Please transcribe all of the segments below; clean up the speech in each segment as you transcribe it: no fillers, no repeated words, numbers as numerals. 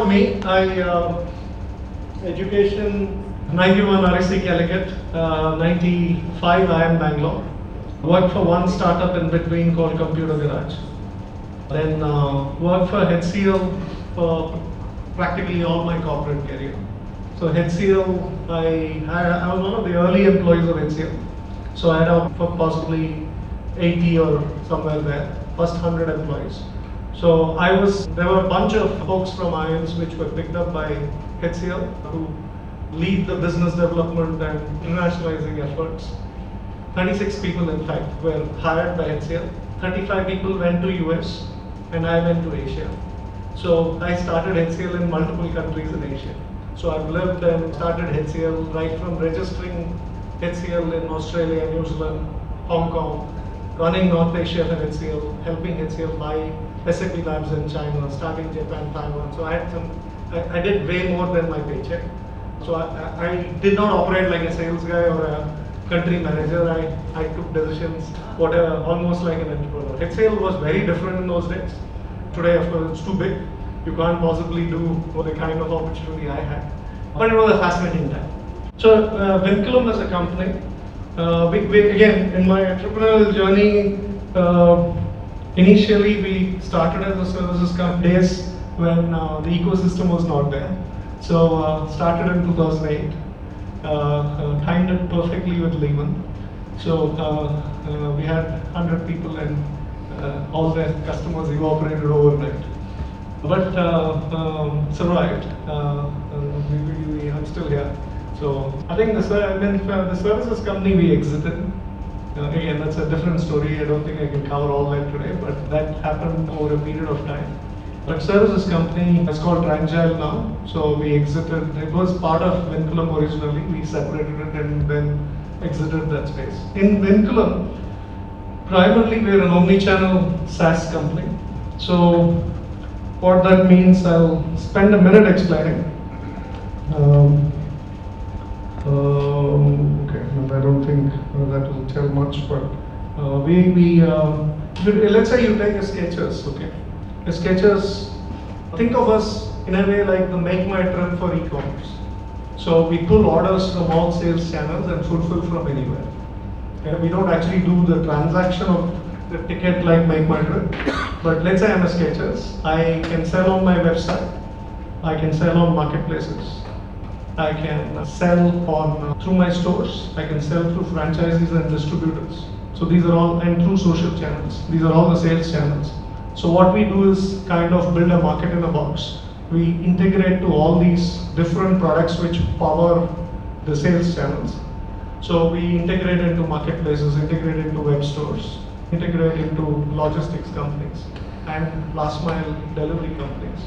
about me, education 91 RSC Calicut, 95 I am Bangalore. Worked for one startup in between called Computer Garage. Then worked for HCL for practically all my corporate career. So HCL, I was one of the early employees of HCL. So I had out for possibly 80 or somewhere there, first 100 employees. So there were a bunch of folks from IANS which were picked up by HCL who lead the business development and internationalizing efforts. 36 people in fact were hired by HCL. 35 people went to US and I went to Asia. So I started HCL in multiple countries in Asia. So I've lived and started HCL right from registering HCL in Australia, New Zealand, Hong Kong, running North Asia for HCL, helping HCL buy SAP labs in China, starting Japan, Taiwan. So I did way more than my paycheck. So I did not operate like a sales guy or a country manager. I took decisions, whatever, almost like an entrepreneur. HCL was very different in those days. Today, of course, it's too big. You can't possibly do the kind of opportunity I had. But it was a fascinating time. So Vinculum as a company, again, in my entrepreneurial journey, initially we started as a services company days when the ecosystem was not there. So started in 2008, timed it perfectly with Lehman. So we had 100 people and all their customers evaporated overnight. But survived. I'm still here. So I think the services company we exited. Again, that's a different story. I don't think I can cover all that today, but that happened over a period of time. But services company is called Entrepreneurial now. So we exited. It was part of Vinculum originally. We separated it and then exited that space. In Vinculum, primarily we're an omni-channel SaaS company. So what that means, I'll spend a minute explaining. Okay, I don't think that will tell much, but let's say you take a Skechers, okay? A Skechers, think of us in a way like the Make My Trip for e-commerce. So we pull orders from all sales channels and fulfill from anywhere. Okay? We don't actually do the transaction of the ticket like Make My Trip, but let's say I'm a Skechers. I can sell on my website. I can sell on marketplaces. I can sell through my stores. I can sell through franchisees and distributors. So these are all, and through social channels. These are all the sales channels. So what we do is kind of build a market in a box. We integrate to all these different products which power the sales channels. So we integrate into marketplaces, integrate into web stores, integrate into logistics companies and last mile delivery companies,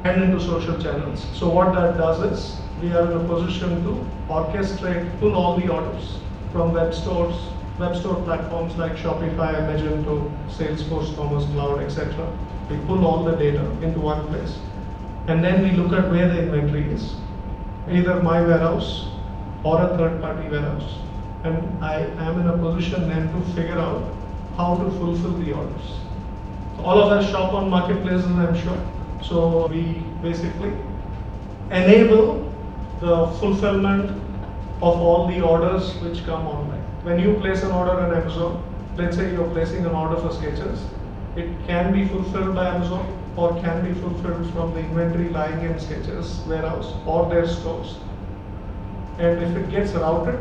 and into social channels. So what that does is we are in a position to orchestrate, pull all the orders from web store platforms like Shopify, Magento, Salesforce, Commerce Cloud, etc. We pull all the data into one place, and then we look at where the inventory is, either my warehouse or a third-party warehouse, and I am in a position then to figure out how to fulfill the orders. All of us shop on marketplaces, I'm sure. So we basically enable the fulfillment of all the orders which come online. When you place an order on Amazon, let's say you're placing an order for Skechers, it can be fulfilled by Amazon or can be fulfilled from the inventory lying in Skechers warehouse or their stores. And if it gets routed,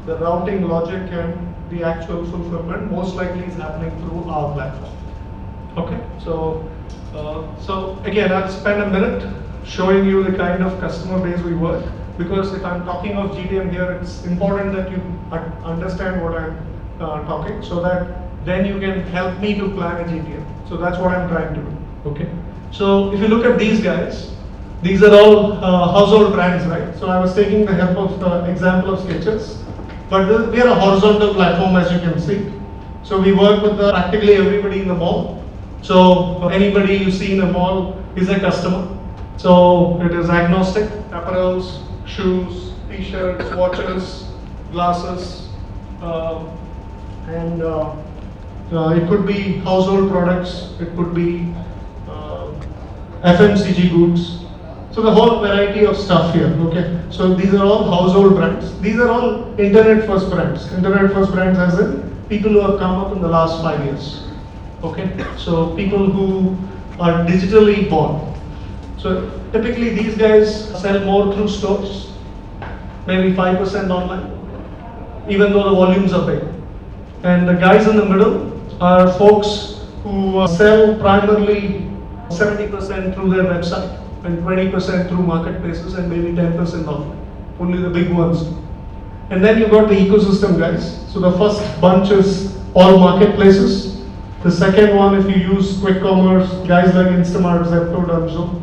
the routing logic and the actual fulfillment most likely is happening through our platform. Okay, so again, I'll spend a minute showing you the kind of customer base we work, because if I'm talking of GTM here, it's important that you understand what I'm talking, so that then you can help me to plan a GTM. So that's what I'm trying to do. Okay. So if you look at these guys, these are all household brands, right? So I was taking the help of the example of Skechers, but we are a horizontal platform, as you can see. So we work with practically everybody in the mall. So anybody you see in a mall is a customer. So it is agnostic, apparels, shoes, t-shirts, watches, glasses, and it could be household products, it could be FMCG goods. So the whole variety of stuff here, okay. So these are all household brands. These are all internet first brands. Internet first brands as in people who have come up in the last 5 years. Okay, so people who are digitally born. So typically these guys sell more through stores, maybe 5% online, even though the volumes are big. And the guys in the middle are folks who sell primarily 70% through their website and 20% through marketplaces and maybe 10% offline. Only the big ones. And then you've got the ecosystem guys. So the first bunch is all marketplaces. The second one, if you use quick commerce, guys like Instamart, Zepto, Dunzo.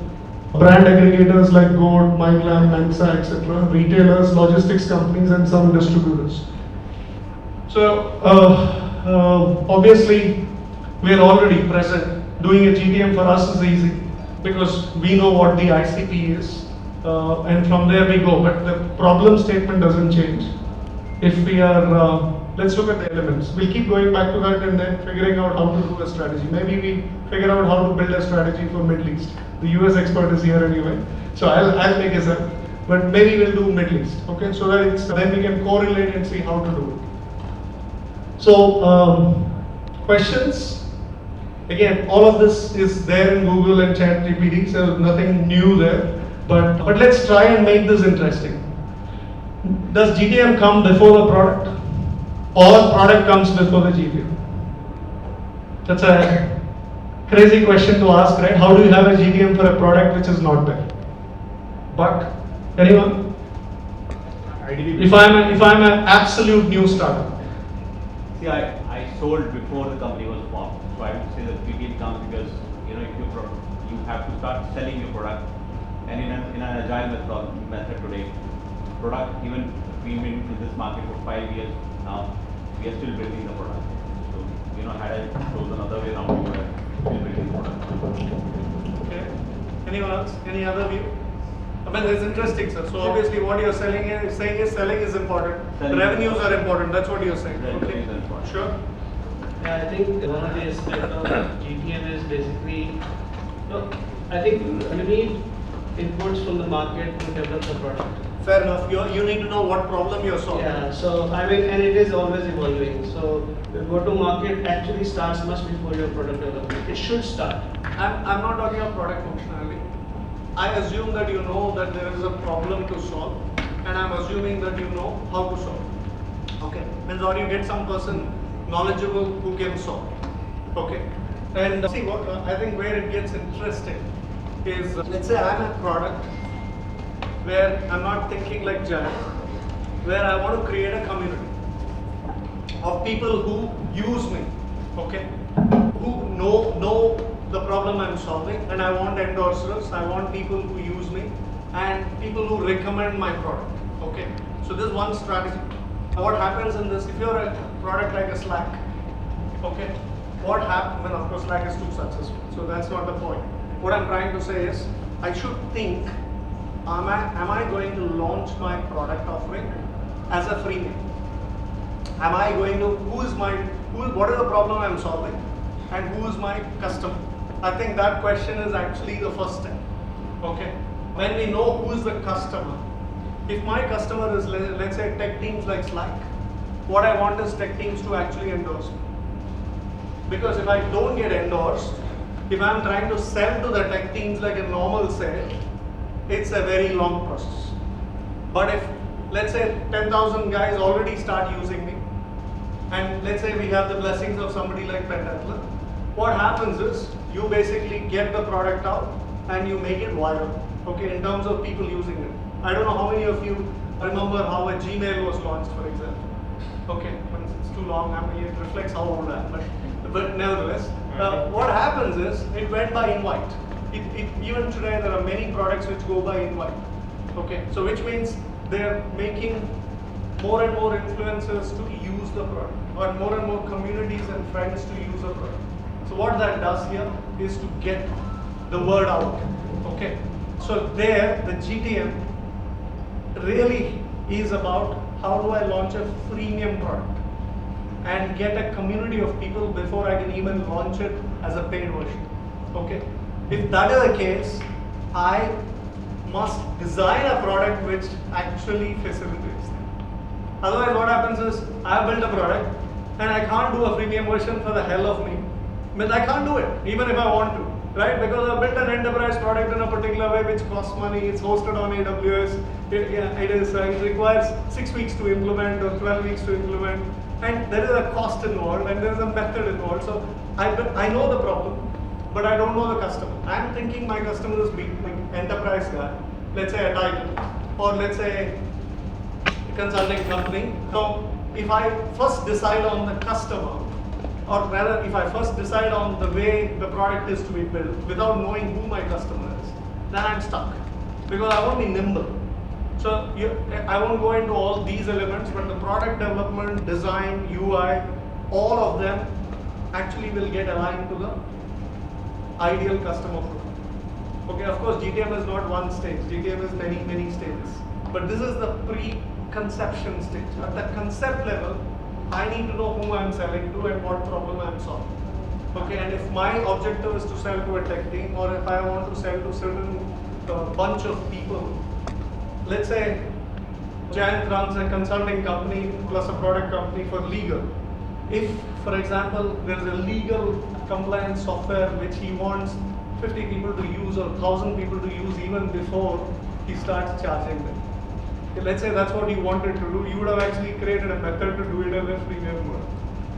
Brand aggregators like Goat, MyGlam, Mensa, etc. Retailers, logistics companies, and some distributors. So obviously, we are already present. Doing a GTM for us is easy because we know what the ICP is, and from there we go. But the problem statement doesn't change. If we are, let's look at the elements. We'll keep going back to that and then figuring out how to do a strategy. Maybe we figure out how to build a strategy for Middle East. The US expert is here anyway, so I'll make a step. But maybe we'll do Middle East, okay? So that it's then we can correlate and see how to do it. So questions? Again, all of this is there in Google and ChatGPT, so nothing new there. But let's try and make this interesting. Does GTM come before the product, or product comes before the GTM? That's a crazy question to ask, right? How do you have a GTM for a product which is not there? But anyone? If I'm an absolute new startup. See, I sold before the company was formed, so I would say that GTM comes because if you have to start selling your product, and in an agile method today, product even we've been in this market for 5 years now, we are still building the product. So had I chosen another way around, we would have still building the product. Okay. Anyone else? Any other view? I mean, it's interesting, sir. So obviously, what you're saying is selling is important. Revenues are important. That's what you're saying. Okay. Sure. Yeah, I think one of the aspects of GTM is basically, I think you need inputs from the market to develop the product. Fair enough. You need to know what problem you're solving. Yeah, so and it is always evolving. So the go-to-market actually starts much before your product development. It should start. I'm not talking about product functionality. I assume that you know that there is a problem to solve, and I'm assuming that you know how to solve. Okay. Means or you get some person knowledgeable who can solve. Okay. And see what I think where it gets interesting is let's say I'm a product where I'm not thinking like Jack, where I want to create a community of people who use me, okay, who know the problem I'm solving, and I want endorsers, I want people who use me, and people who recommend my product, okay. So this is one strategy. What happens in this, if you're a product like a Slack, okay, what happens, well, of course Slack is too successful, so that's not the point. What I'm trying to say is, I should think, am I going to launch my product offering as a freemium? Am I going to, what is the problem I'm solving, and who is my customer? I think that question is actually the first step, okay? When we know who is the customer, if my customer is, let's say, tech teams like Slack, what I want is tech teams to actually endorse me. Because if I don't get endorsed, if I'm trying to sell to the tech teams like a normal sale, it's a very long process. But if, let's say, 10,000 guys already start using me, and let's say we have the blessings of somebody like Venkat, what happens is, you basically get the product out and you make it viral, okay, in terms of people using it. I don't know how many of you remember how a Gmail was launched, for example. Okay, but it's too long, it reflects how old I am, but nevertheless, what happens is, it went by invite. Even today, there are many products which go by invite. Okay, so which means they're making more and more influencers to use the product, or more and more communities and friends to use the product. So what that does here is to get the word out. Okay, so there, the GTM really is about how do I launch a freemium product and get a community of people before I can even launch it as a paid version. Okay, If that is the case, I must design a product which actually facilitates that. Otherwise, what happens is I have built a product and I can't do a freemium version for the hell of me. I mean, I can't do it even if I want to, right? Because I built an enterprise product in a particular way which costs money. It's hosted on AWS. It requires 6 weeks to implement or 12 weeks to implement, and there is a cost involved and there is a method involved. So I know the problem, but I don't know the customer. I'm thinking my customer is big, like enterprise guy, let's say a title, or let's say a consulting company. So if I first decide on the customer, or rather if I first decide on the way the product is to be built without knowing who my customer is, then I'm stuck, because I won't be nimble. So I won't go into all these elements, but the product development, design, UI, all of them actually will get aligned to the ideal customer profile. Okay, of course GTM is not one stage, GTM is many stages. But this is the pre-conception stage. At the concept level, I need to know whom I'm selling to and what problem I'm solving. Okay, and if my objective is to sell to a tech team, or if I want to sell to certain bunch of people, let's say Giant runs a consulting company plus a product company for legal. If, for example, there is a legal compliance software which he wants 50 people to use or 1,000 people to use even before he starts charging them. Okay, let's say that's what he wanted to do. You would have actually created a method to do it as a freemium mode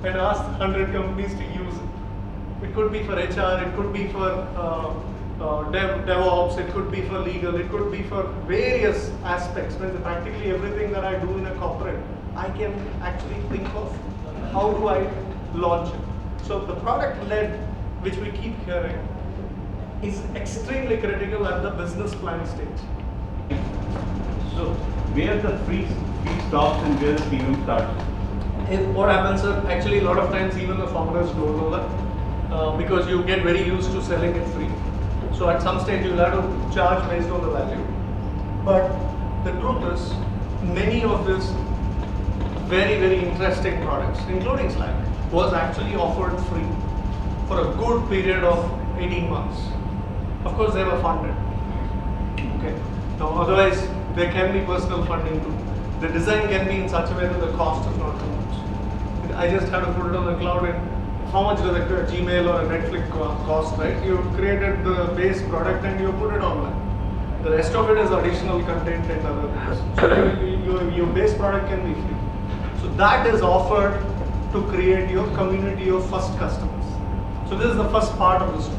and asked 100 companies to use it. It could be for HR, it could be for DevOps, it could be for legal, it could be for various aspects. When practically everything that I do in a corporate, I can actually think of how do I launch it. So the product led, which we keep hearing, is extremely critical at the business plan stage. So where the free stops and where the premium starts? If what happens is, actually a lot of times even the founders don't know that, because you get very used to selling it free. So at some stage you'll have to charge based on the value. But the truth is, many of these very interesting products, including Slack, was actually offered free for a good period of 18 months. Of course, they were funded. Okay. Now, otherwise, there can be personal funding too. The design can be in such a way that the cost is not too much. I just had to put it on the cloud, and how much does a Gmail or a Netflix cost, right? You created the base product and you put it online. The rest of it is additional content and other things. So your base product can be free. So that is offered to create your community of first customers. So this is the first part of the story.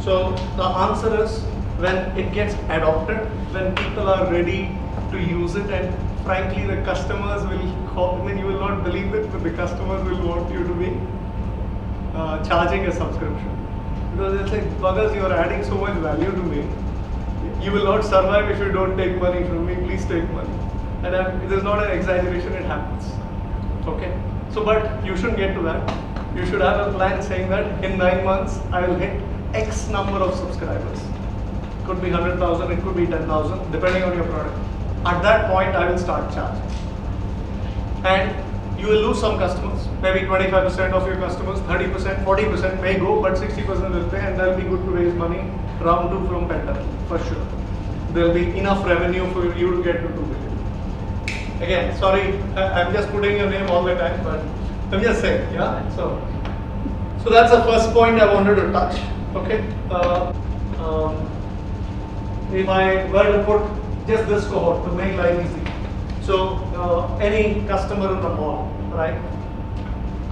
So the answer is, when it gets adopted, when people are ready to use it, and frankly the customers will call, I mean, you will not believe it, but the customers will want you to be charging a subscription. Because they'll say, buggers, you are adding so much value to me. You will not survive if you don't take money from me, please take money. And it is not an exaggeration, it happens. Okay? So, but you shouldn't get to that. You should have a plan saying that in 9 months, I will hit X number of subscribers. It could be 100,000, it could be 10,000, depending on your product. At that point, I will start charging. And you will lose some customers, maybe 25% of your customers, 30%, 40% may go, but 60% will pay, and that will be good to raise money, round 2 from Penta, for sure. There will be enough revenue for you to get to 2 billion. Again, sorry, I'm just putting your name all the time, but I'm just saying, yeah? So that's the first point I wanted to touch, okay? If I were to put just this cohort to make life easy. So any customer in the mall, right?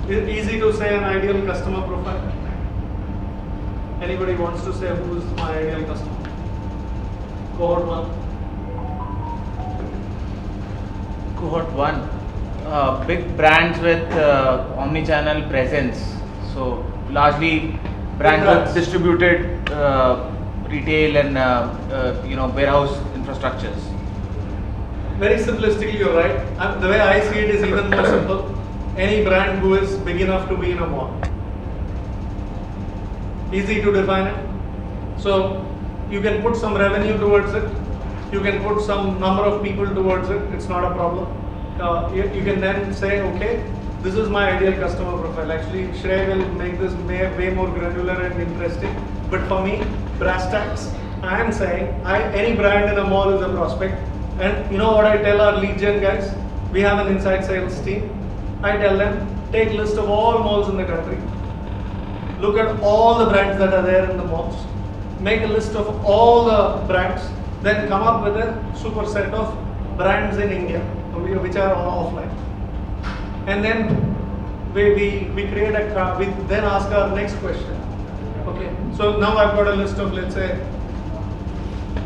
It's easy to say an ideal customer profile. Anybody wants to say who is my ideal customer? Cohort 1. Cohort 1, big brands with omni-channel presence. So largely brands with distributed retail and warehouse infrastructures. Very simplistically, you're right. The way I see it is even more simple. Any brand who is big enough to be in a mall. Easy to define it. So you can put some revenue towards it. You can put some number of people towards it. It's not a problem. You can then say, okay, this is my ideal customer profile. profile. Actually, Shrey will make this way more granular and interesting. But for me, brass tacks, I am saying any brand in a mall is a prospect. And you know what I tell our lead gen guys? We have an inside sales team. I tell them, take a list of all malls in the country. Look at all the brands that are there in the malls. Make a list of all the brands. Then come up with a super set of brands in India, which are offline. And then we create we then ask our next question. Okay, so now I've got a list of, let's say,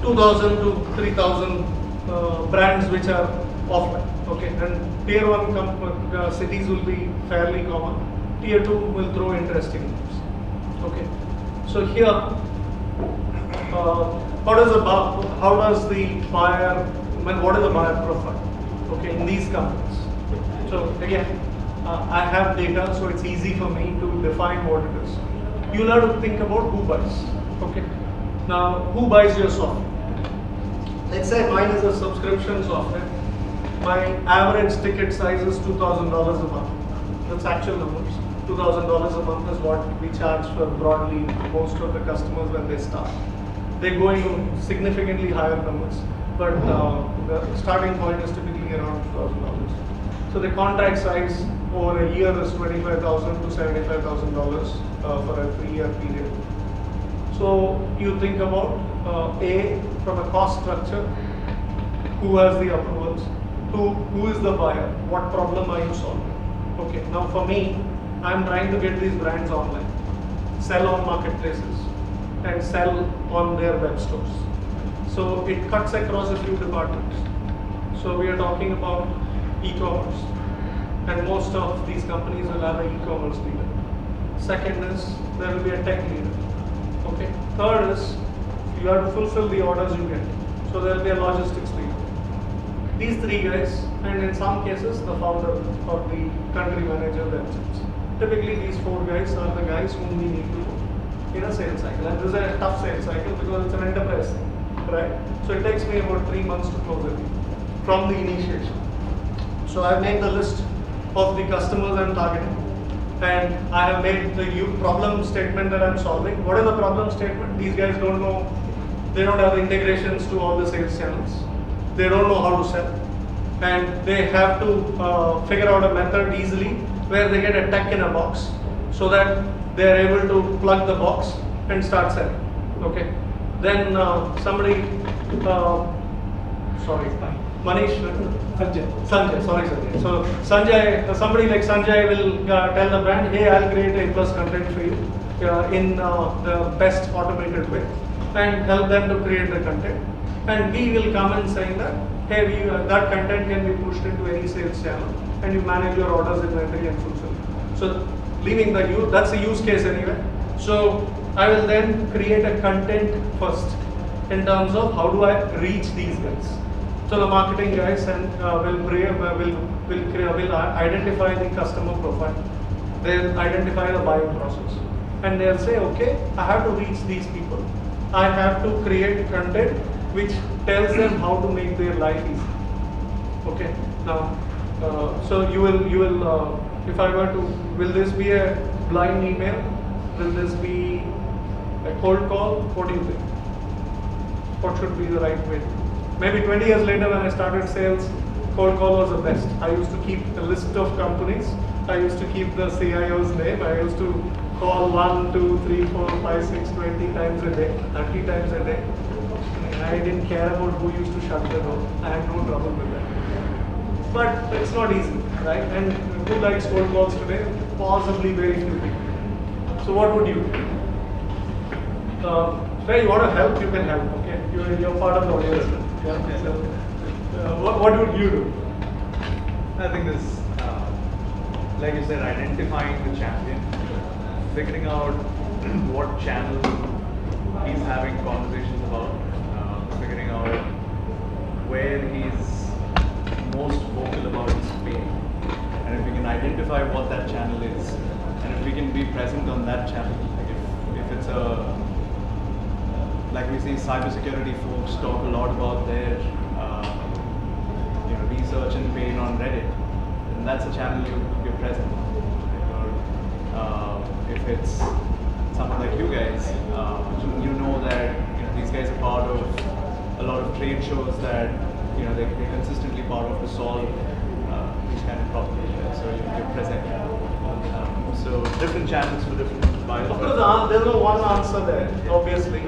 2,000 to 3,000 brands which are offline. Okay, and tier 1 cities will be fairly common. Tier 2 will throw interesting names. Okay, so here, how does the buyer, what is the buyer profile? Okay, in these companies. So again, I have data, so it's easy for me to define what it is. You'll have to think about who buys. Okay, now who buys your software? Let's say mine is a subscription software. My average ticket size is $2,000 a month. That's actual numbers. $2,000 a month is what we charge for broadly most of the customers when they start. They're going to significantly higher numbers, but the starting point is typically around $2,000. So the contract size over a year is $25,000 to $75,000 for a 3-year period. So you think about from a cost structure, who has the approvals, who is the buyer, what problem are you solving? Okay, now for me, I'm trying to get these brands online, sell on marketplaces, and sell on their web stores. So it cuts across a few departments. So we are talking about e-commerce, and most of these companies will have an e-commerce leader. Second is there will be a tech leader. Okay. Third is you have to fulfill the orders you get. So there will be a logistics leader. These 3 guys, and in some cases the founder or the country manager themselves. Typically these 4 guys are the guys whom we need to do in a sales cycle. And this is a tough sales cycle because it's an enterprise thing, right? So it takes me about 3 months to close it from the initiation. So I've made the list of the customers I'm targeting, and I have made the problem statement that I'm solving. What is the problem statement? These guys don't know, they don't have integrations to all the sales channels. They don't know how to sell, and they have to figure out a method easily where they get a tech in a box so that they are able to plug the box and start selling. Okay. Then Manish, Sanjay, sorry Sanjay. So Sanjay, somebody like Sanjay will tell the brand, hey, I'll create A+ content for you in the best automated way, and help them to create the content. And we will come and saying that, hey, that content can be pushed into any sales channel, and you manage your orders inventory and fulfill. So leaving that's the use case anyway. So I will then create a content first in terms of how do I reach these guys. So the marketing guys will identify the customer profile. They'll identify the buying process, and they'll say, okay, I have to reach these people. I have to create content which tells them how to make their life easy. Okay. Now, so you will. If I were to, will this be a blind email? Will this be a cold call? What do you think? What should be the right way? Maybe 20 years later when I started sales, cold call was the best. I used to keep a list of companies. I used to keep the CIO's name. I used to call 1, 2, 3, 4, 5, 6, 20 times a day, 30 times a day. I didn't care about who used to shut the door. I had no trouble with that. But it's not easy, right? And who likes cold calls today? Possibly very few people. So what would you do? If you want to help, you can help, okay? You're part of the audience. Yeah. So, what would you do? I think this, like you said, identifying the champion, figuring out what channel he's having conversations about, figuring out where he's most vocal about his pain, and if we can identify what that channel is, and if we can be present on that channel, like if it's a, like we see cybersecurity folks talk a lot about their research and pain on Reddit, and that's a channel you're present. Or if it's someone like you guys, you know that these guys are part of a lot of trade shows that they're consistently part of to solve these kind of problems. So you're present. So different channels for different buyers. Of course, there's no one answer there, obviously.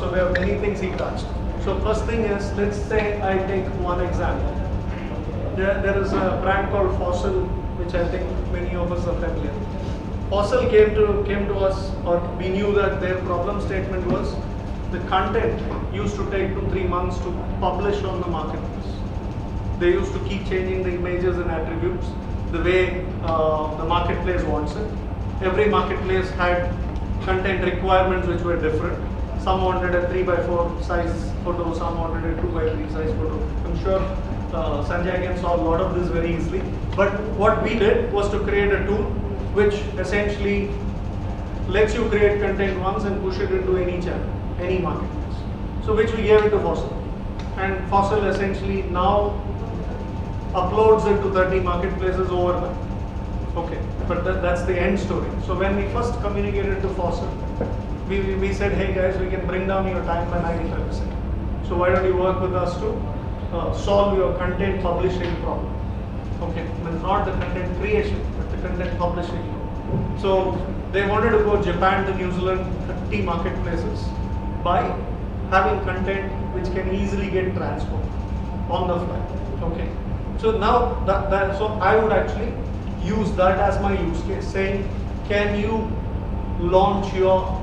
So there are many things he touched. So first thing is, let's say I take one example. There is a brand called Fossil, which I think many of us are familiar. Fossil came to us, or we knew that their problem statement was the content used to take 2-3 months to publish on the marketplace. They used to keep changing the images and attributes the way the marketplace wants it. Every marketplace had content requirements which were different. Some wanted a 3x4 size photo, some wanted a 2x3 size photo. I'm sure Sanjay can solve a lot of this very easily. But what we did was to create a tool which essentially lets you create content once and push it into any channel, any marketplace. So which we gave it to Fossil. And Fossil essentially now uploads it to 30 marketplaces overnight. Okay, but that's the end story. So when we first communicated to Fossil, we said, hey guys, we can bring down your time by 95%. So why don't you work with us to solve your content publishing problem? Okay, well, not the content creation, but the content publishing. So they wanted to go Japan to New Zealand, 30 marketplaces by having content which can easily get transformed on the fly. Okay, so now so I would actually use that as my use case, saying, can you launch your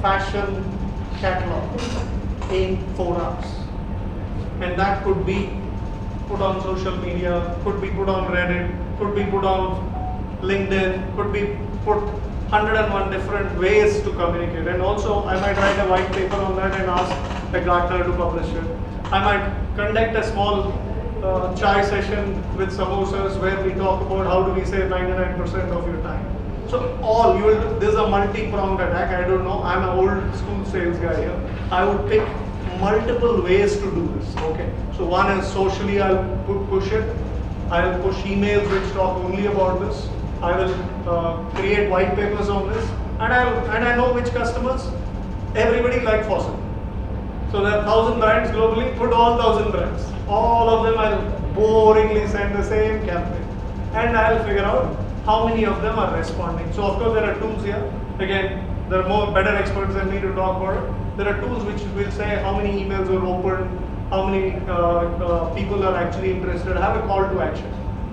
fashion catalog in 4 hours? And that could be put on social media, could be put on Reddit, could be put on LinkedIn, could be put 101 different ways to communicate. And also I might write a white paper on that and ask a Gartner to publish it. I might conduct a small chai session with samosas where we talk about how do we save 99% of your time. So this is a multi-pronged attack. I don't know, I'm an old school sales guy here. I would pick multiple ways to do this. Okay, so one is socially, I'll push it. I'll push emails which talk only about this. I will create white papers on this, and I know which customers. Everybody like Fossil. So there are 1,000 brands globally. Put all 1,000 brands. All of them I'll boringly send the same campaign, and I'll figure out how many of them are responding. So of course there are tools here. Again, there are better experts than me to talk about it. There are tools which will say how many emails were opened, how many people are actually interested. Have a call to action.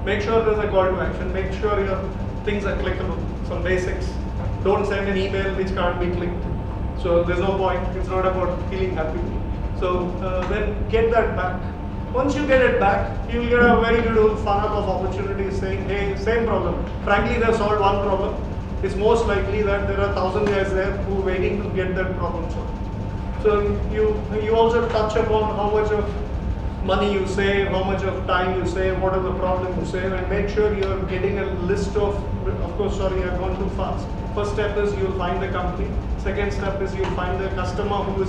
Make sure there's a call to action. Make sure your things are clickable. Some basics. Don't send an email which can't be clicked. So there's no point. It's not about feeling happy. So then get that back. Once you get it back, you will get a very good funnel of opportunities saying, hey, same problem. Frankly, they've solved one problem. It's most likely that there are 1,000 guys there who are waiting to get that problem solved. So you also touch upon how much of money you save, how much of time you save, what are the problems you save, and make sure you're getting a list of course, sorry, I've gone too fast. First step is you'll find the company. Second step is you'll find the customer who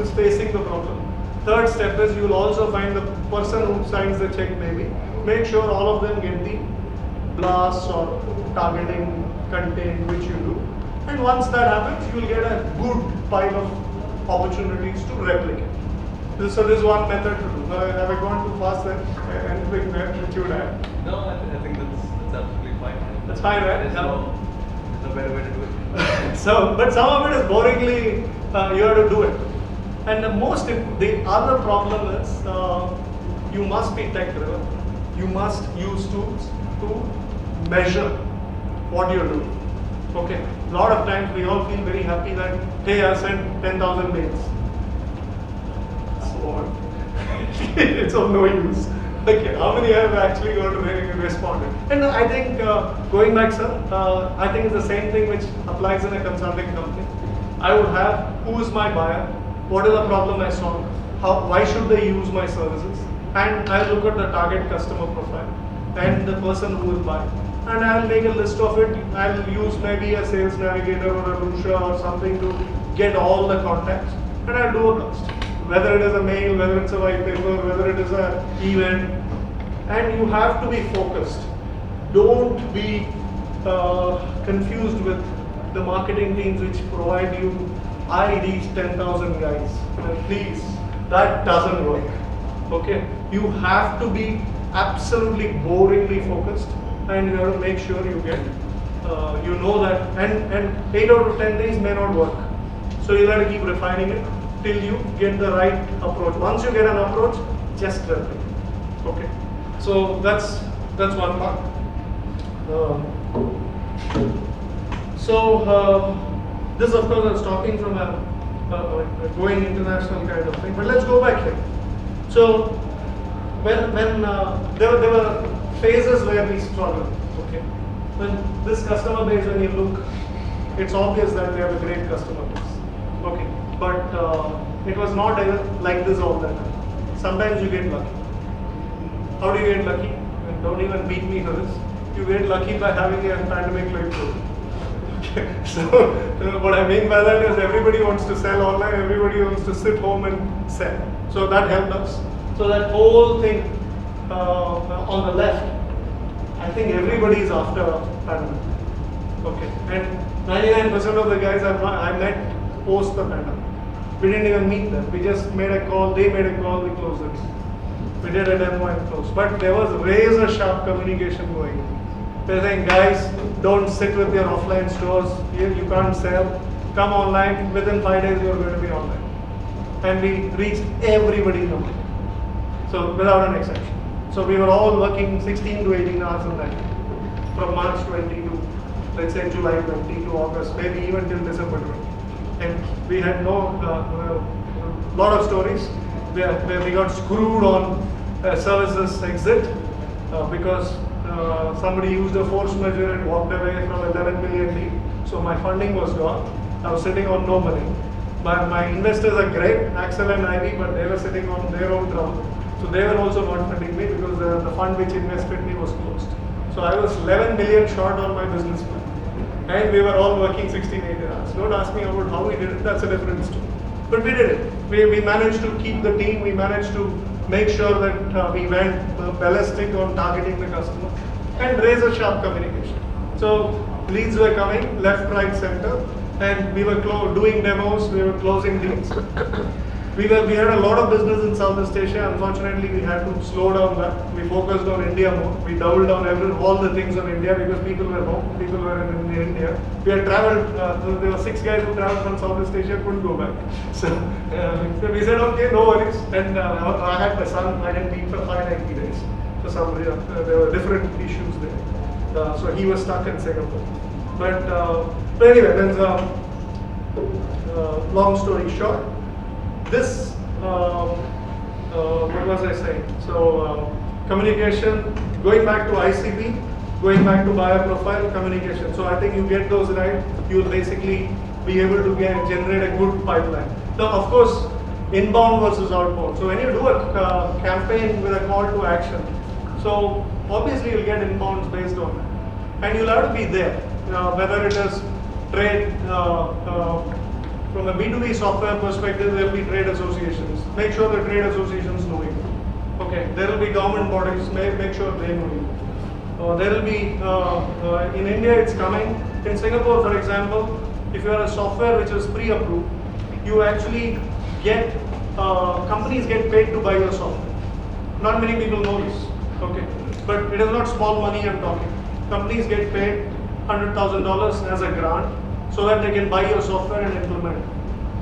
is facing the problem. Third step is you'll also find the person who signs the check maybe. Make sure all of them get the blasts or targeting content which you do. And once that happens, you'll get a good pile of opportunities to replicate. So this is one method to do. Have I gone too fast then? Anything that you would add? No, I think that's absolutely fine. That's fine, right? There's no better way to do it. But some of it is boringly, you have to do it. And the other problem is, you must be tech driven. You must use tools to measure what you're doing. Okay, a lot of times we all feel very happy that, hey, I sent 10,000 mails. So what? It's of no use. Okay, how many have actually got to responded? And I think, going back, sir, I think it's the same thing which applies in a consulting company. I would have, who is my buyer? What is the problem I solve? Why should they use my services? And I'll look at the target customer profile and the person who will buy. And I'll make a list of it. I'll use maybe a sales navigator or a Lucia or something to get all the contacts. And I'll do a blast. Whether it is a mail, whether it's a white paper, whether it is an event. And you have to be focused. Don't be confused with the marketing teams which provide you, I reach 10,000 guys. And please, that doesn't work. Okay, you have to be absolutely boringly focused, and you have to make sure you get, you know that, and 8 out of 10 days may not work. So you have to keep refining it till you get the right approach. Once you get an approach, just replicate. Okay, so that's one part. This of course I was talking from a going international kind of thing, but let's go back here. So when there were phases where we struggled. Okay, when this customer base, when you look, it's obvious that we have a great customer base. Okay, but it was not like this all the time. Sometimes you get lucky. How do you get lucky? And don't even beat me for this. You get lucky by having a pandemic like COVID. So what I mean by that is everybody wants to sell online, everybody wants to sit home and sell. So that helped us. So that whole thing on the left, I think everybody is after pandemic. Okay, and 99% of the guys I met post the pandemic. We didn't even meet them. We just made a call, they made a call, we closed it. We did a demo and closed. But there was razor sharp communication going on. They're saying, guys, don't sit with your offline stores. You can't sell. Come online. Within 5 days, you're going to be online. And we reached everybody in the market. So without an exception. So we were all working 16 to 18 hours a day from March 20 to, let's say, July 20 to August, maybe even till December 20. And we had lot of stories where we got screwed on services exit because somebody used a force measure and walked away from 11 million deal. So my funding was gone. I was sitting on no money. My investors are great, Axel and Ivy, but they were sitting on their own trouble. So they were also not funding me because the fund which invested me was closed. So I was 11 million short on my business plan. And we were all working 16, 18 hours. Don't ask me about how we did it, that's a different story. But we did it. We managed to keep the team, we managed to make sure that we went ballistic on targeting the customer and razor sharp communication. So leads were coming left, right, center, and we were doing demos, we were closing deals. We had a lot of business in Southeast Asia. Unfortunately, we had to slow down that. We focused on India more. We doubled down all the things on India because people were home. People were in India. We had traveled. There were 6 guys who traveled from Southeast Asia, couldn't go back. So we said, okay, no worries. And I had my son. I didn't eat for 590 days. For some reason, there were different issues there. So he was stuck in Singapore. But anyway, then long story short. This, what was I saying? So, communication, going back to ICP, going back to buyer profile, communication. So, I think you get those right, you'll basically be able to generate a good pipeline. Now, of course, inbound versus outbound. So, when you do a campaign with a call to action, so obviously you'll get inbounds based on that. And you'll have to be there, whether it is trade, from a B2B software perspective, there will be trade associations. Make sure the trade associations know you. Okay, there will be government bodies, make sure they know you. There will be, in India it's coming. In Singapore, for example, if you are a software which is pre-approved, you actually get, companies get paid to buy your software. Not many people know this, okay. But it is not small money I'm talking. Companies get paid $100,000 as a grant, so that they can buy your software and implement it.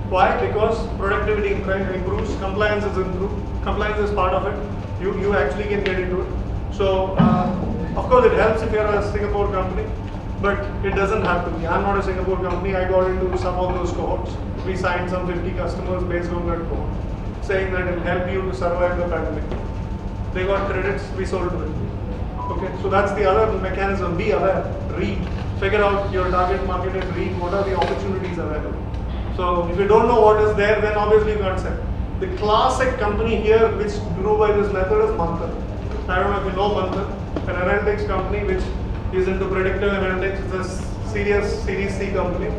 Why? Because productivity improves, compliance is improved, compliance is part of it, you actually can get into it. So, of course it helps if you're a Singapore company, but it doesn't have to be. I'm not a Singapore company, I got into some of those cohorts. We signed some 50 customers based on that cohort, saying that it will help you to survive the pandemic. They got credits, we sold to them. Okay, so that's the other mechanism, be aware, read. Figure out your target market and read what are the opportunities available. So if you don't know what is there, then obviously you can't sell. The classic company here which grew by this method is Manthan. I don't know if you know Manthan, an analytics company which is into predictive analytics. It's a Series C company,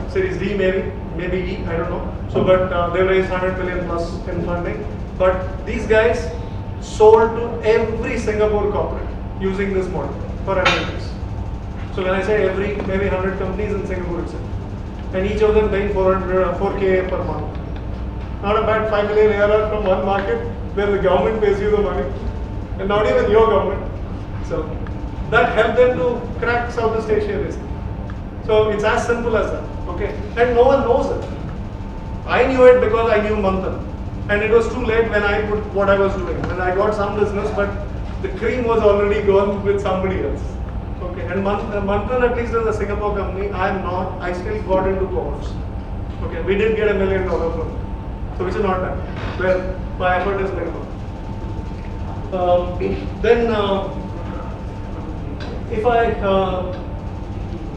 Series D maybe E, I don't know. So but they raised 100 million plus in funding. But these guys sold to every Singapore corporate using this model for analytics. So when I say every, maybe 100 companies in Singapore itself, and each of them paying 4K per month. Not a bad 5 million ARR from one market where the government pays you the money, and not even your government. So that helped them to crack Southeast Asia basically. So it's as simple as that, okay? And no one knows it. I knew it because I knew Manthan. And it was too late when I put what I was doing. And I got some business, but the cream was already gone with somebody else. Okay, and Manthan at least is a Singapore company. I am not. I still got into cohorts. Okay, we did get $1 million from it. So which is not bad. Where my effort is minimal. If I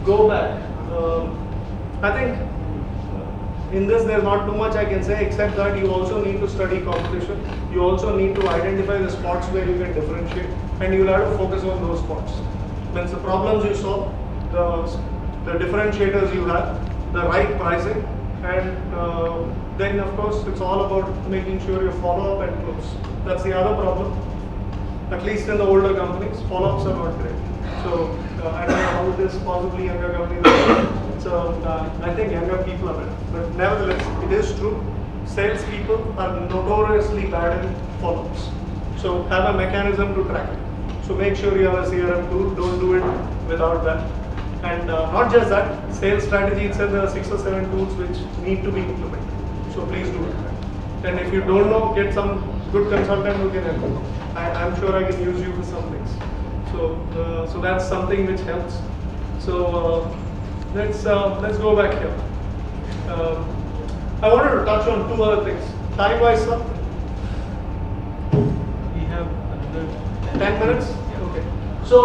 go back, I think in this there's not too much I can say except that you also need to study competition. You also need to identify the spots where you can differentiate, and you'll have to focus on those spots. Means the problems you solve, the differentiators you have, the right pricing, and then of course it's all about making sure you follow up and close. That's the other problem. At least in the older companies, follow-ups are not great. So I don't know how it is possibly younger companies. So I think younger people are better. But nevertheless, it is true. Salespeople are notoriously bad in follow-ups. So have a mechanism to track it. So make sure you have a CRM tool. Don't do it without that. And not just that, sales strategy itself, there are 6 or 7 tools which need to be implemented. So please do it. And if you don't know, get some good consultant who can help you. I'm sure I can use you for some things. So that's something which helps. So let's go back here. I wanted to touch on 2 other things. Time-wise, sir? We have another 10 minutes? Okay. So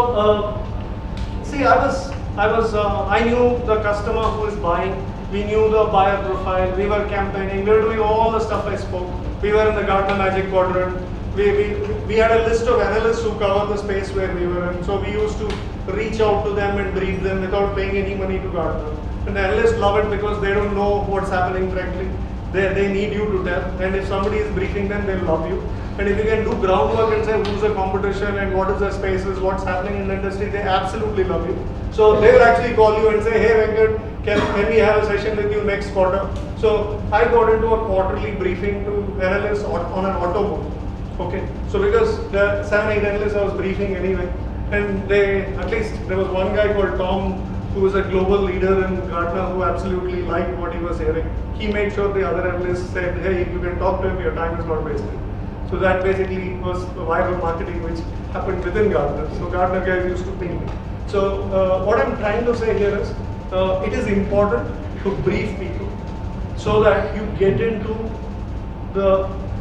see, I knew the customer who is buying. We knew the buyer profile. We were campaigning. We were doing all the stuff I spoke. We were in the Gartner Magic Quadrant. We had a list of analysts who cover the space where we were in. So we used to reach out to them and brief them without paying any money to Gartner. And the analysts love it because they don't know what's happening frankly. They need you to tell. And if somebody is briefing them, they'll love you. And if you can do groundwork and say who's the competition and what is the spaces, what's happening in the industry, they absolutely love you. So they will actually call you and say, hey Venkat, can we have a session with you next quarter? So I got into a quarterly briefing to analysts on an auto mode. Okay, so because the 7-8 analysts I was briefing anyway, and at least there was one guy called Tom who was a global leader in Gartner who absolutely liked what he was hearing. He made sure the other analysts said, hey, you can talk to him, your time is not wasted. So that basically was viral marketing which happened within Gartner. So Gartner guys used to ping me. So what I'm trying to say here is, it is important to brief people so that you get into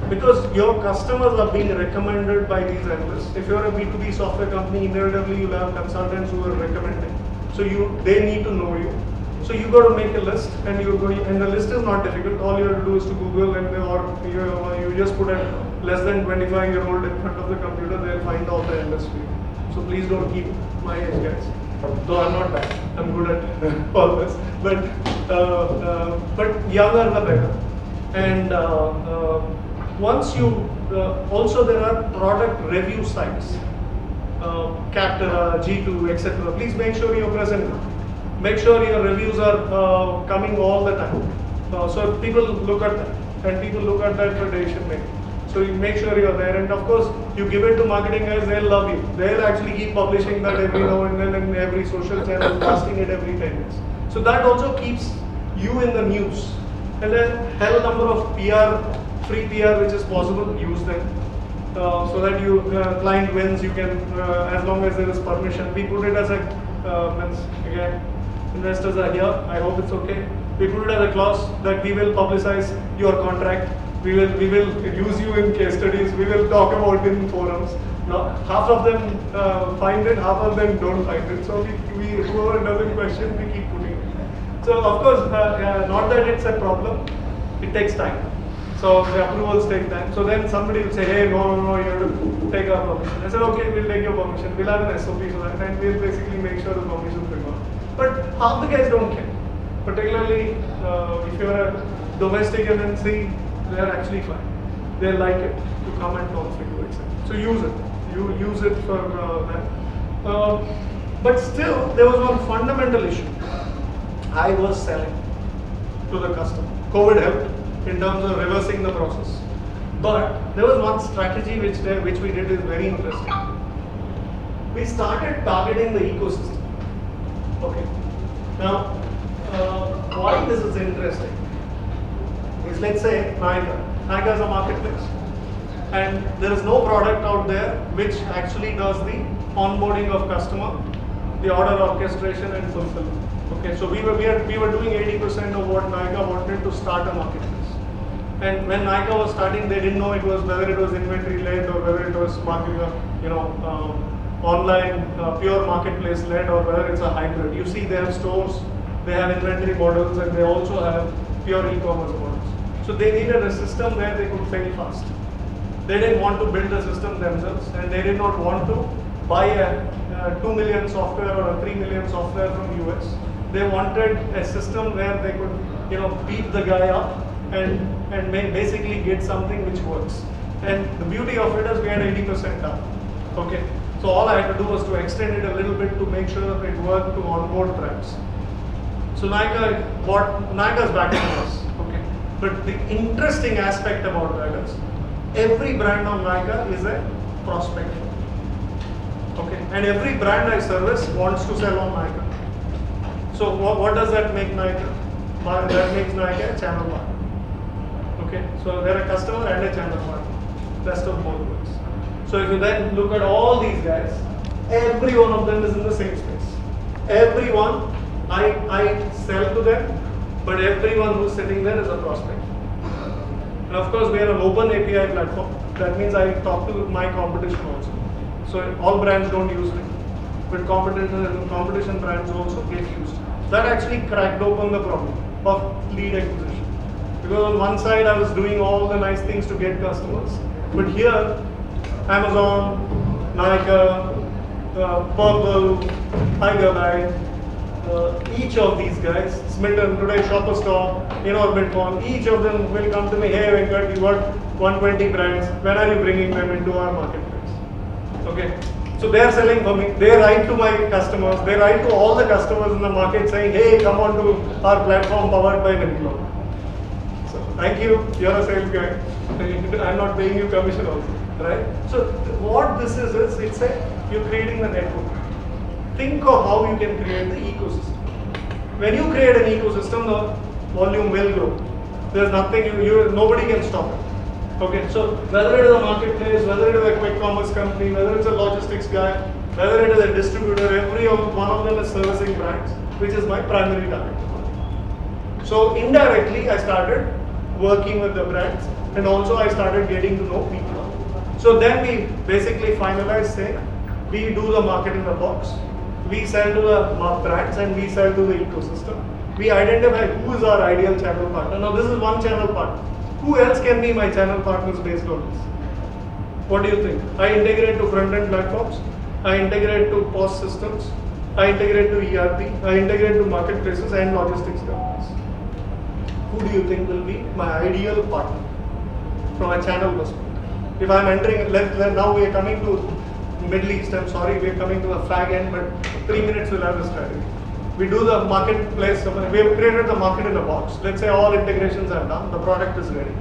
because your customers are being recommended by these analysts. If you're a B2B software company, inevitably you'll have consultants who are recommending. So they need to know you. So you got to make a list, and the list is not difficult. All you have to do is to Google or you just put a less than 25-year-old in front of the computer. They'll find all the analysts for you. So please don't keep my age guys. Though I'm not bad, I'm good at all this. But younger the better. And once you also there are product review sites, Captera, G2, etc. Please make sure you're present. Make sure your reviews are coming all the time. So people look at that, and people look at that for decision making. So you make sure you're there, and of course you give it to marketing guys. They'll love you. They'll actually keep publishing that every now and then in every social channel, casting it every 10 minutes. So that also keeps you in the news. And then hell number of free PR which is possible, use them. So that you client wins, you can as long as there is permission. We put it as a again, investors are here. I hope it's okay. We put it as a clause that we will publicize your contract. We will use you in case studies. We will talk about it in forums. Now, half of them find it, half of them don't find it. So whoever doesn't question, we keep putting it. So of course, not that it's a problem. It takes time. So the approvals take time. So then somebody will say, hey, no, you have to take our permission. I said, okay, we'll take your permission. We'll have an SOP for that, and we'll basically make sure the permissions are gone. But half the guys don't care. Particularly if you're a domestic MNC, they're actually fine. They like it to come and configure, etc. So use it. You use it for that. But still, there was one fundamental issue. I was selling to the customer. COVID helped in terms of reversing the process. But there was one strategy which we did is very interesting. We started targeting the ecosystem. Okay. Now, why this is interesting is, let's say Nykaa. Nykaa is a marketplace, and there is no product out there which actually does the onboarding of customer, the order orchestration and fulfillment. Okay, so we were doing 80% of what Nykaa wanted to start a marketplace. And when Nykaa was starting, they didn't know whether it was inventory led or whether it was online pure marketplace led or whether it's a hybrid. You see, they have stores, they have inventory models, and they also have pure e-commerce models. So they needed a system where they could fail fast. They didn't want to build a system themselves, and they did not want to buy a 2 million software or a 3 million software from US. They wanted a system where they could, beat the guy up and basically get something which works. And the beauty of it is we had 80% done. Okay, so all I had to do was to extend it a little bit to make sure that it worked to onboard brands. So Nykaa's backing us. Okay, but the interesting aspect about that is every brand on Nykaa is a prospect. Okay, and every brand I service wants to sell on Nykaa. So what does that make Nykaa? That makes Nykaa a channel partner. Okay, so they're a customer and a channel partner. Best of both worlds. So if you then look at all these guys, every one of them is in the same space. Everyone, I sell to them, but everyone who's sitting there is a prospect. And of course, we are an open API platform. That means I talk to my competition also. So all brands don't use it, but competition brands also get used. That actually cracked open the problem of lead acquisition. Because on one side I was doing all the nice things to get customers, but here Amazon, Nykaa, Purple, Tigerline, each of these guys, Smitten, today Shopper Stop, Bitcoin, each of them will come to me, hey Venkat, you got 120 brands, when are you bringing them into our marketplace? Okay, so they are selling for me, they write to my customers, they write to all the customers in the market saying, hey, come on to our platform powered by Vinculum. So thank you, you're a sales guy, I'm not paying you commission also, right? So what this is you're creating the network. Think of how you can create the ecosystem. When you create an ecosystem, the volume will grow. There's nothing, nobody can stop it. Okay, so whether it is a marketplace, whether it is a quick commerce company, whether it's a logistics guy, whether it is a distributor, every one of them is servicing brands, which is my primary target. So indirectly, I started working with the brands, and also I started getting to know people. So then we basically finalized saying, we do the market in the box, we sell to the brands, and we sell to the ecosystem. We identify who is our ideal channel partner. Now this is one channel partner. Who else can be my channel partners based on this? What do you think? I integrate to front-end platforms, I integrate to POS systems, I integrate to ERP, I integrate to marketplaces and logistics companies. Who do you think will be my ideal partner from a channel perspective? If I'm entering, now we are coming to Middle East, I'm sorry, we are coming to the fag end, but 3 minutes we'll have the strategy. We do the marketplace, we have created the market in a box. Let's say all integrations are done, the product is ready.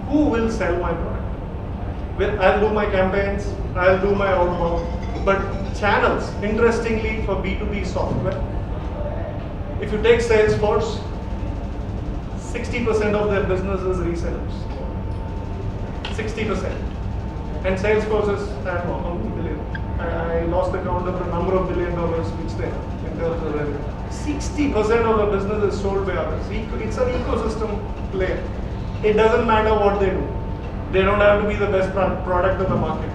Who will sell my product? Well, I'll do my campaigns, I'll do my outbound, but channels, interestingly for B2B software, if you take Salesforce, 60% of their business is resellers. 60%. And Salesforce is, I don't know, how many billion? I lost the count of the number of $1 billion which they have in terms of revenue. 60% of the business is sold by others. It's an ecosystem player. It doesn't matter what they do. They don't have to be the best product in the market.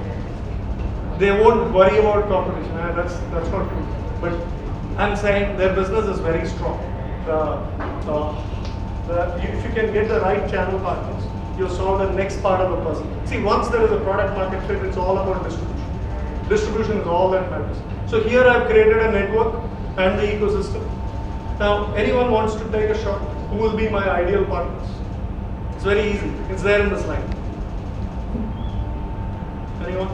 They won't worry about competition. That's not true. But I'm saying their business is very strong. If you can get the right channel partners, you solve the next part of the puzzle. See, once there is a product market fit, it's all about distribution. Distribution is all that matters. So here I've created a network and the ecosystem. Now, anyone wants to take a shot, who will be my ideal partners? It's very easy. It's there in the slide. Anyone?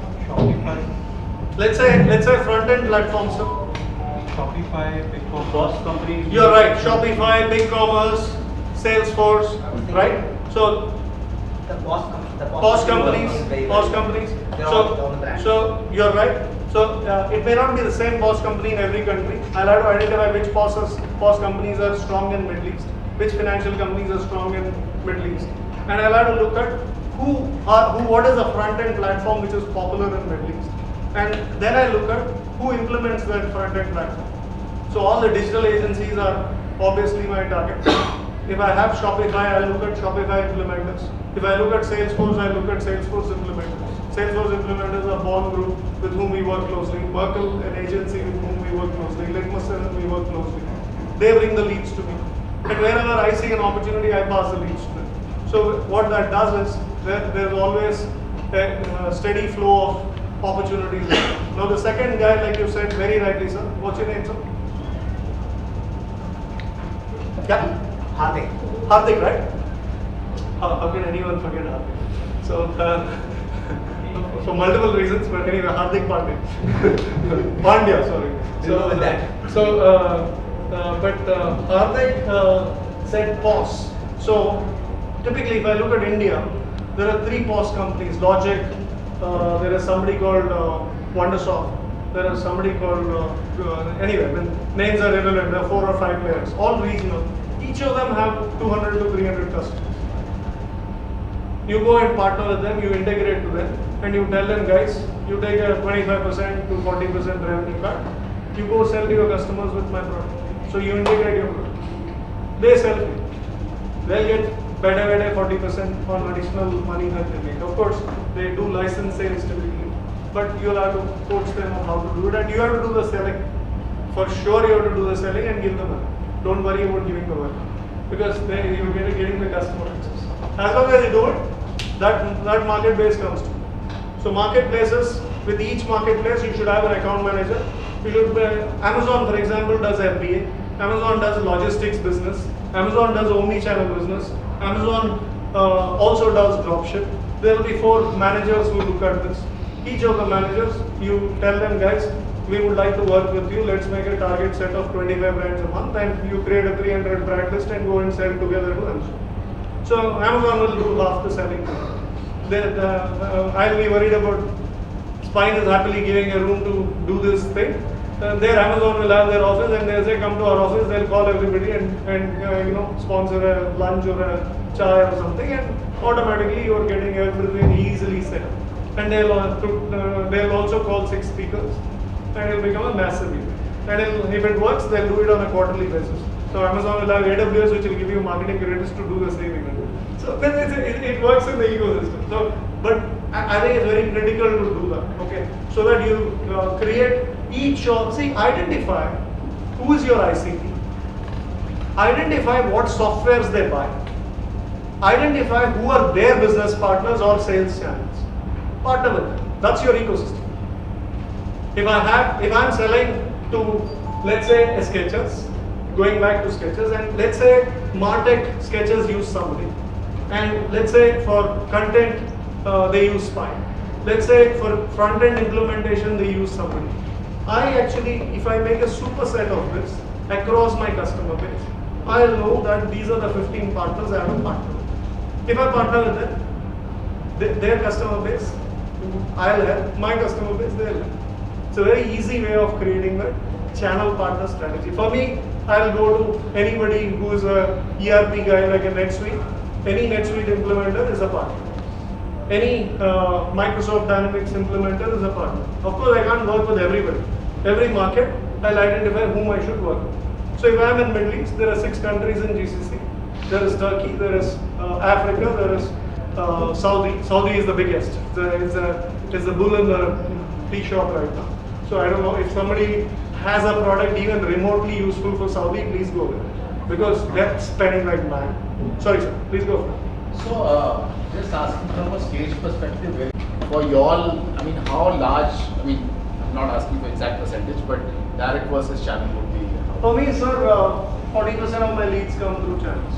Let's say front-end platform, sir. Shopify, BigCommerce. Boss companies. You're right. Shopify, BigCommerce, Salesforce, right? So The POS companies, POS companies. They're all the brands. So you're right. So it may not be the same POS company in every country. I'll have to identify which POS companies are strong in Middle East, which financial companies are strong in Middle East, and I'll have to look at what is the front end platform which is popular in Middle East, and then I look at who implements that front end platform. So all the digital agencies are obviously my target. If I have Shopify, I'll look at Shopify implementers. If I look at Salesforce, I look at Salesforce implementers. Salesforce implementers are Bond Group with whom we work closely, Merkle, an agency with whom we work closely, Litmus and we work closely. They bring the leads to me. And wherever I see an opportunity, I pass the leads to them. So what that does is there's always a steady flow of opportunities. Now the second guy, like you said very rightly, sir, what's your name, sir? Yeah? Hardik. Hardik, right? How can anyone forget Hardik? So, for multiple reasons, but anyway, Hardik Pandya. Pandya, sorry. We'll go with that. Hardik said POS. So, typically, if I look at India, there are 3 POS companies. Logic, there is somebody called Wondersoft, there is somebody called, anyway, names are irrelevant, there are 4 or 5 players, all regional. Each of them have 200 to 300 customers. You go and partner with them, you integrate to them, and you tell them, guys, you take a 25% to 40% revenue cut, you go sell to your customers with my product. So you integrate your product. They sell to you. They'll get better 40% on additional money that they make. Of course, they do license sales typically, but you'll have to coach them on how to do it, and you have to do the selling. For sure, you have to do the selling and give them money. Don't worry about giving the money, because you're getting the customer access. As long as you do it, that market base comes to you. So marketplaces, with each marketplace, you should have an account manager. You should. Amazon, for example, does FBA. Amazon does logistics business. Amazon does omni-channel business. Amazon also does dropship. There will be 4 managers who look at this. Each of the managers, you tell them, guys, we would like to work with you. Let's make a target set of 25 brands a month, and you create a 300 brand list and go and sell together to Amazon. So Amazon will do half the selling. I'll be worried about Spine is happily giving a room to do this thing. There Amazon will have their office, and they'll say, come to our office, they'll call everybody and sponsor a lunch or a chai or something, and automatically you're getting everything easily set up. And they'll also call 6 speakers, and it'll become a massive event. And if it works, they'll do it on a quarterly basis. So Amazon will have AWS, which will give you marketing credits to do the same event. So then it works in the ecosystem. So, but I think it's very critical to do that. Okay, so that you create each of, identify who is your ICP, identify what softwares they buy, identify who are their business partners or sales channels. Partner with them. That's your ecosystem. If I'm selling to, let's say, a Skechers, going back to Skechers, and let's say Martech Skechers use somebody, and let's say for content they use Spine, let's say for front-end implementation they use somebody. I actually, if I make a superset of this across my customer base, I'll know that these are the 15 partners I have to partner with. If I partner with them, their customer base, I'll help, my customer base, they'll help. It's a very easy way of creating a channel partner strategy. For me, I'll go to anybody who is a ERP guy like a NetSuite. Any NetSuite implementer is a partner. Any Microsoft Dynamics implementer is a partner. Of course, I can't work with everybody. Every market, I'll identify whom I should work with. So if I'm in Middle East, there are 6 countries in GCC. There is Turkey, there is Africa, there is Saudi. Saudi is the biggest. It's the bull in the tea shop right now. So I don't know if somebody has a product even remotely useful for Saudi, please go with it, because they're spending like mad. Sorry, sir. Please go. So, just asking from a stage perspective, for y'all, I mean, how large, I'm not asking for exact percentage, but direct versus channel would be? For me, sir, 40% of my leads come through channels.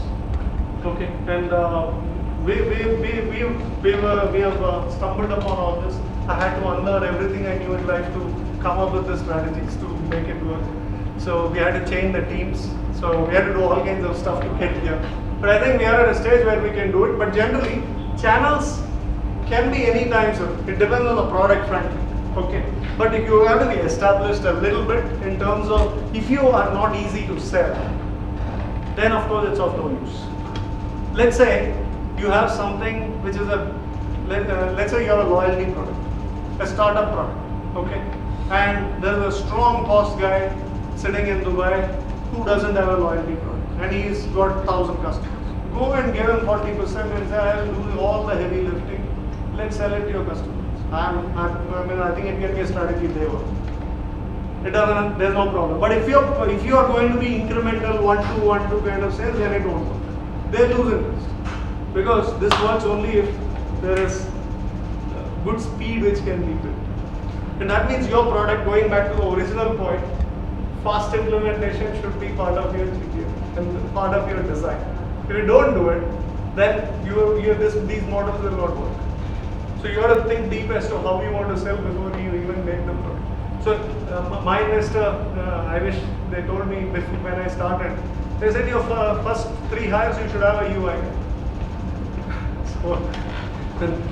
Okay, and we have stumbled upon all this. I had to unlearn everything I knew in life to come up with the strategies to make it work. So we had to change the teams. So we had to do all kinds of stuff to get here. But I think we are at a stage where we can do it. But generally, channels can be any time, sir. It depends on the product, frankly. Okay. But if you have to be established a little bit in terms of if you are not easy to sell, then of course it's of no use. Let's say you have something which is let's say you have a loyalty product, a startup product, okay? And there's a strong boss guy sitting in Dubai who doesn't have a loyalty product and he's got 1,000 customers. Go and give him 40% and say, I'll do all the heavy lifting. Let's sell it to your customers. I think it can be a strategy they work. There's no problem. But if you are going to be incremental 1-2 kind of sales, then it won't work. They lose interest because this works only if there is good speed which can be built. And that means your product, going back to the original point, fast implementation should be part of your GTM and part of your design. If you don't do it, then these models will not work. So you have to think deep as to how you want to sell before you even make the product. So my investor, I wish they told me when I started, they said your first 3 hires you should have a UI. So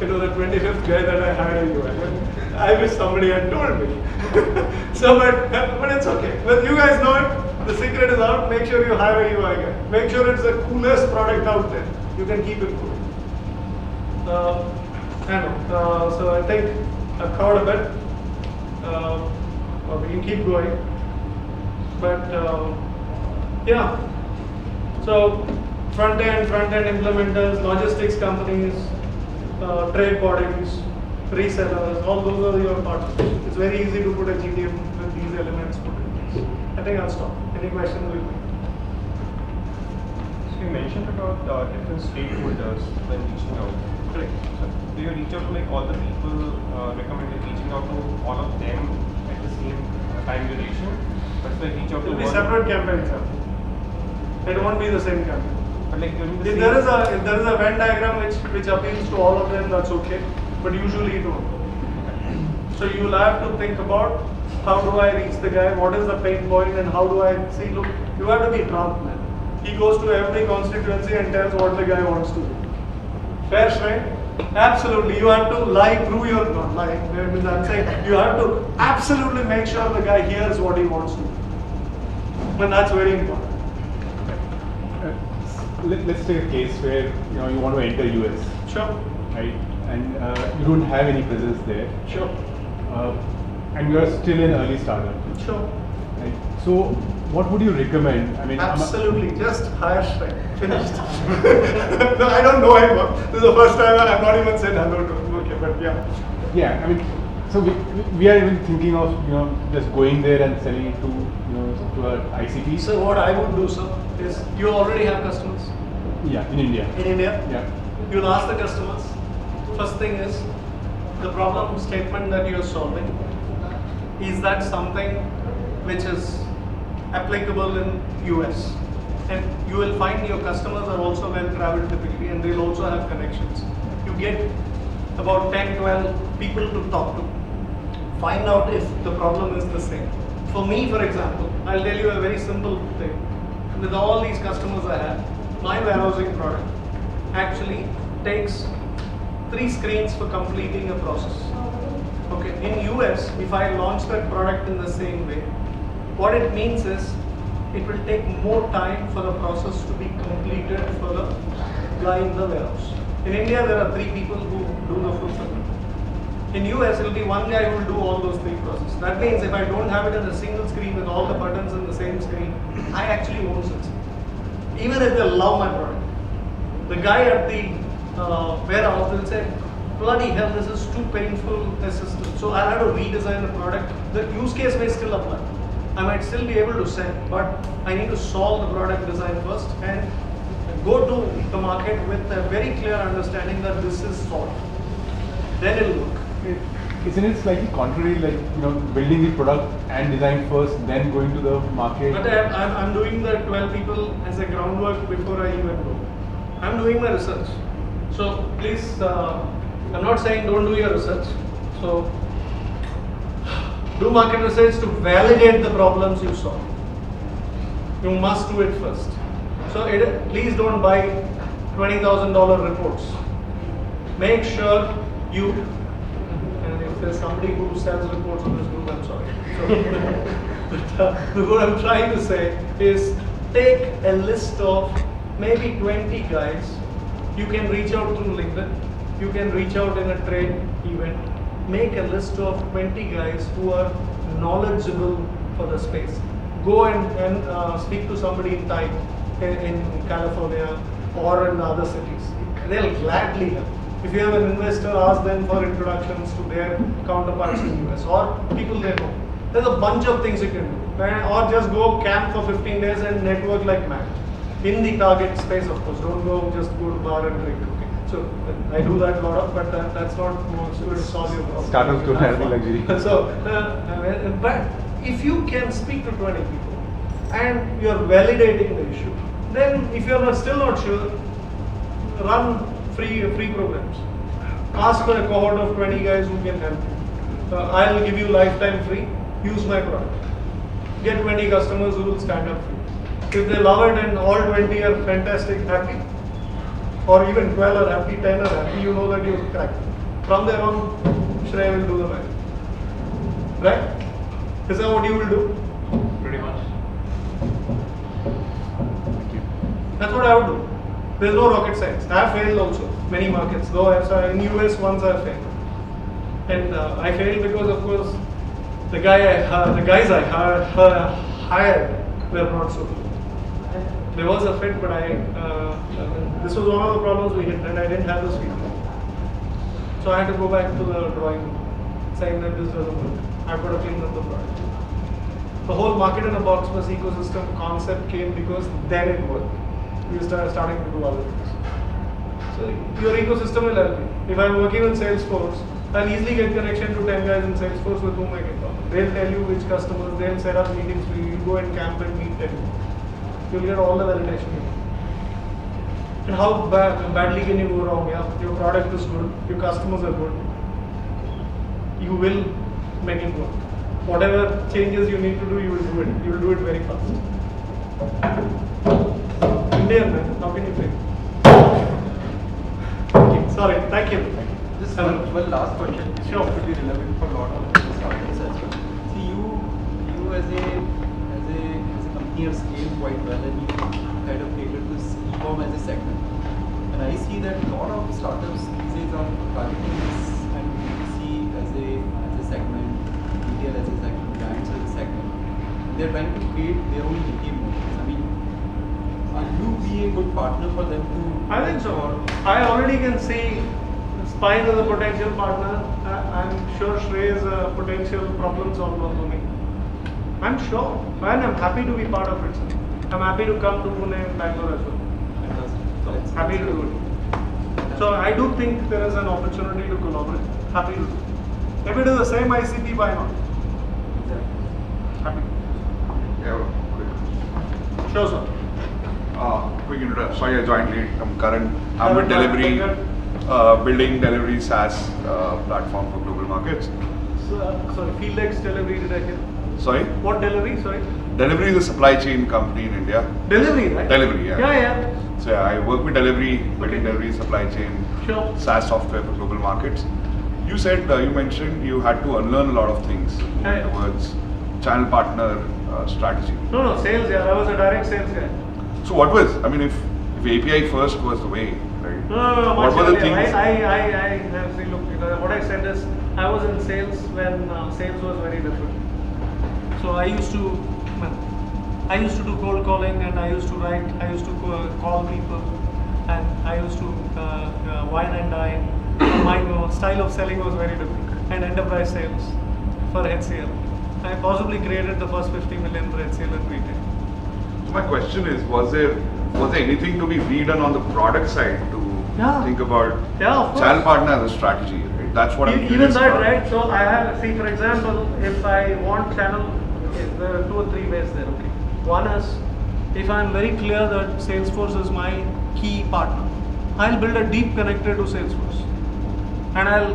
it was the 25th guy that I hired a UI. I wish somebody had told me. So but it's okay. But you guys know it. The secret is out. Make sure you hire a UI guy. Make sure it's the coolest product out there. You can keep it cool. So I think I've covered a bit. We can keep going. But yeah. So front end implementers, logistics companies, trade bodies, resellers, all those are your partners. It's very easy to put a GTM with these elements put in place. I think I'll stop. Any questions with me? So you mentioned about different stakeholders when reaching out. Correct. So do you reach out to like all the people, recommended reaching out to all of them at the same time duration? But if I reach out It will to be one, separate campaigns. It won't be the same campaign. but like during the If same, there is a Venn diagram which appeals to all of them, that's okay. But usually it won't. So you will have to think about how do I reach the guy, what is the pain point, and how do I see. Look, you have to be transparent. He goes to every constituency and tells what the guy wants to do. Fair, right? Absolutely. You have to lie, prove your not lie. I'm saying you have to absolutely make sure the guy hears what he wants to do. And that's very important. Let's take a case where you want to enter US, Sure. right? And you don't have any presence there, Sure. and you are still in early startup. Sure. Right? So, what would you recommend? I mean, Absolutely, just hire Shrek. Finished. No, I don't know him. This is the first time and I've not even said hello to him. Okay, but yeah. Yeah, I mean, so we are even thinking of just going there and selling it to our ICP. So what I would do, sir, is you already have customers Yeah, in India. in India. Yeah. You'll ask the customers. First thing is the problem statement that you're solving. Is that something which is applicable in US? And you will find your customers are also well traveled typically, and they'll also have connections. You get about 10, 12 people to talk to. Find out if the problem is the same. For me, for example, I'll tell you a very simple thing. With all these customers I have, my warehousing product actually takes 3 screens for completing a process. Okay, in US, if I launch that product in the same way, what it means is it will take more time for the process to be completed for the guy in the warehouse. In India, there are 3 people who do the fulfillment. In US, it will be 1 guy who will do all those 3 processes. That means if I don't have it in a single screen with all the buttons in the same screen, I actually won't succeed. Even if they love my product. The guy at the warehouse will say, bloody hell, this is too painful a system. So I'll have to redesign the product. The use case may still apply. I might still be able to sell, but I need to solve the product design first and go to the market with a very clear understanding that this is solved. Then it'll work. Isn't it slightly contrary, like building the product and design first, then going to the market? But I'm doing the 12 people as a groundwork before I even go. I'm doing my research. So please, I'm not saying don't do your research. So do market research to validate the problems you solve. You must do it first. So please don't buy $20,000 reports. Make sure you, and if there's somebody who sells reports on this group, I'm sorry. But what I'm trying to say is take a list of maybe 20 guys. You can reach out through LinkedIn. You can reach out in a trade event. Make a list of 20 guys who are knowledgeable for the space. Go and speak to somebody in Thai, in California or in other cities. They'll gladly help. If you have an investor, ask them for introductions to their counterparts in US or people they know. There's a bunch of things you can do. Or just go camp for 15 days and network like mad. In the target space, of course. Don't just go to bar and drink. Okay. So I do that a lot of, but that's not going to solve your problem. Startups don't have the luxury. So, but if you can speak to 20 people and you're validating the issue, then if you're still not sure, run free programs. Ask for a cohort of 20 guys who can help you. I'll give you lifetime free. Use my product. Get 20 customers who will stand up for you. If they love it and all 20 are fantastic, happy, or even 12 are happy, 10 are happy, you know that you've cracked. From there on, Shreya will do the magic. Right? Is that what you will do? Pretty much. That's what I would do. There's no rocket science. I have failed also, many markets. Though in US once I failed. And I failed because of course the guys I hired were not so good. There was a fit, but this was one of the problems we hit, and I didn't have the speed. So I had to go back to the drawing board, saying that this doesn't work. I've got to clean up the product. The whole market in a box plus ecosystem concept came because then it worked. We starting to do other things. So your ecosystem will help you. If I'm working with Salesforce, I'll easily get connection to 10 guys in Salesforce with whom I can talk. They'll tell you which customers, they'll set up meetings for you, you go and camp and meet them. You'll get all the validation you need. And how badly can you go wrong? Yeah, your product is good, your customers are good. You will make it work. Whatever changes you need to do, you will do it. You will do it very fast. Indian man, how can you fail? Okay, sorry, thank you. Just one last question. Sure. Could be relevant for a lot of startups as well. See, you as a company have scaled quite well, and you kind of catered this e-com as a segment. And I see that a lot of startups these days are targeting this and B2C as a segment, retail as a segment, brands as a segment. They're trying to create their own GTM models. I mean, are you be a good partner for them to? I think so. I already can see Spine as a potential partner. I'm sure Shrey is a potential problem solver for me. I'm sure. And I'm happy to be part of it. I'm happy to come to Pune and Bangalore as well. Happy to do it. So I do think there is an opportunity to collaborate. Happy to do it. If it is the same ICP, why not? Happy. Yeah, quick. Sure, sir. Quick introduction. Sorry, I joined late. I'm Karan. I'm with delivery, building delivery SaaS platform for global markets. Sorry, FieldX delivery, did I hear? Sorry? What delivery? Sorry. Delivery is a supply chain company in India. Delivery, right? Delivery, yeah. Yeah. So yeah, I work with delivery, building Okay. delivery, supply chain, Sure. SaaS software for global markets. You said, you mentioned you had to unlearn a lot of things Yeah. towards channel partner strategy. No, sales, yeah. I was a direct sales guy. So what was, I mean, if API first was the way, right? No, What much were the earlier. things? See, look, what I said is, I was in sales when sales was very different. So I used to do cold calling, and I used to write, I used to call people, and I used to wine and dine. My style of selling was very different, and enterprise sales for HCL. I possibly created the first 50 million for HCL in retail. So my question is, was there anything to be redone on the product side to think about of course. channel partner as a strategy, right? That's what I'm Even curious that, about. right? So I have, see, for example, if I want channel, there are 2 or 3 ways there, okay? One is, if I'm very clear that Salesforce is my key partner, I'll build a deep connector to Salesforce. And I'll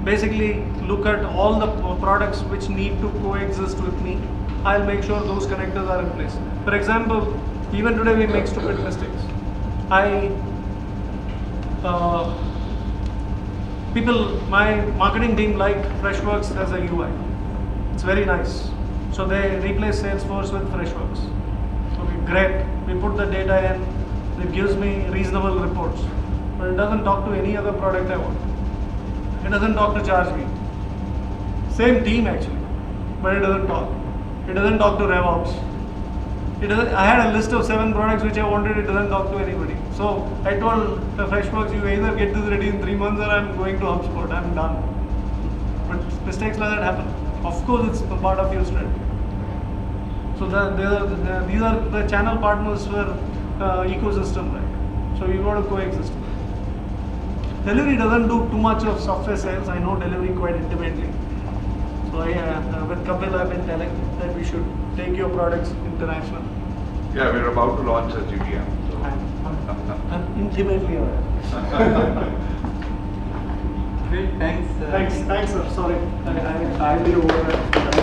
basically look at all the products which need to coexist with me I'll make sure those connectors are in place. For example, even today we make stupid mistakes. My marketing team liked Freshworks as a UI. It's very nice. So they replace Salesforce with Freshworks. Okay, great. We put the data in. It gives me reasonable reports. But it doesn't talk to any other product I want. It doesn't talk to charge me. Same team actually, but it doesn't talk. It doesn't talk to RevOps. I had a list of 7 products which I wanted, it doesn't talk to anybody. So I told the Freshworks, you either get this ready in 3 months or I'm going to HubSpot, I'm done. But mistakes like that happen. Of course, it's a part of your strategy. So these are the channel partners for ecosystem, right? So you got to coexist. Delivery doesn't do too much of software sales. I know delivery quite intimately. So with Kapil, I've been telling that we should take your products international. Yeah, we're about to launch a GTM. So. I'm intimately aware. Great, thanks. Thanks, sir. Sorry, I over.